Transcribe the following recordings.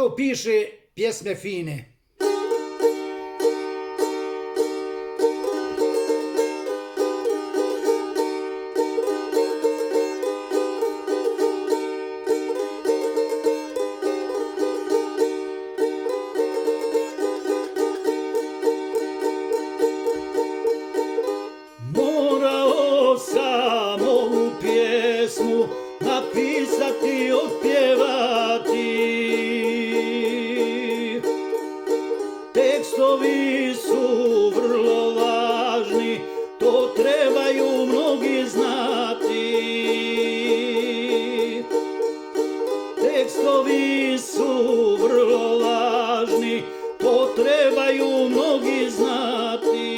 zato piše pjesme fine. Morao sam ovu pjesmu napisati, otpjevati. Tekstovi su vrlo važni, to trebaju mnogi znati. Tekstovi su vrlo važni, to trebaju mnogi znati.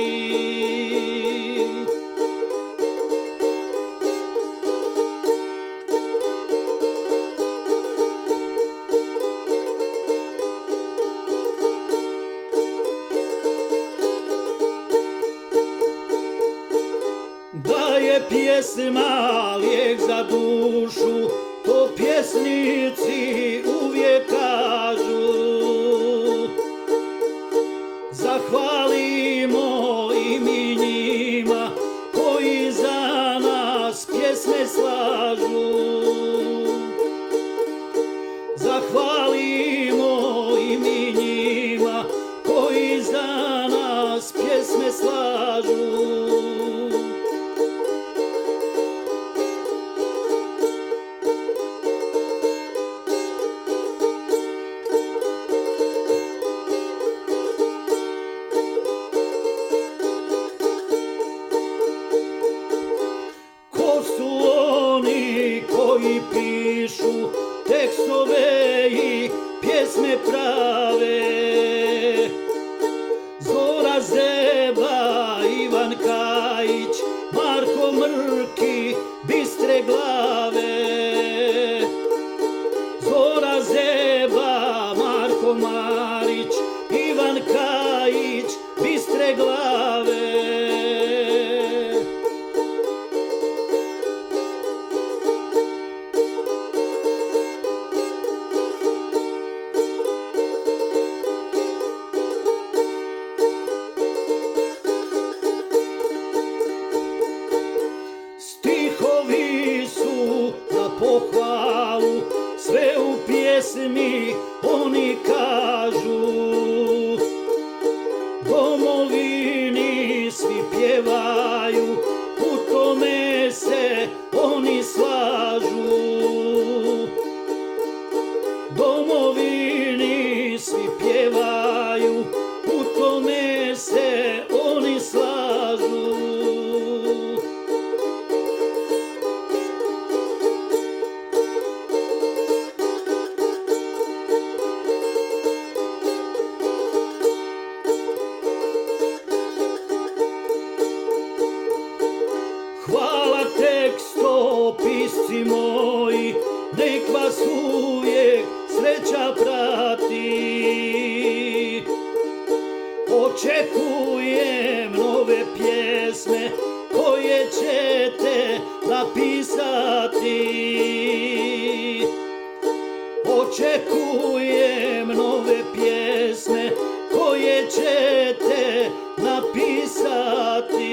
Da je pjesma lijek za dušu, to pjesnici uvijek kažu. Zahvalimo i mi njima koji za nas pjesme slažu. Zahvalimo i mi njima koji za nas pjesme slažu. Ko su oni koji pišu tekstove i pjesme prave? Zora Zeba, Ivan Kajić, Marko Mrki, bistre glave. Zora Zeba, Marko Marić, Ivan Kajić, bistre glave. Stihovi su na pohvalu, sve u pjesmi oni kažu. Domovini svi pjevaju, u tome se oni slažu. Domovini svi pjevaju, u tome se oni slažu. Hvala tekstopisci moji, nek vas uvijek sreća prati. Očekujem nove pjesme koje ćete napisati. Očekujem nove pjesme koje ćete napisati.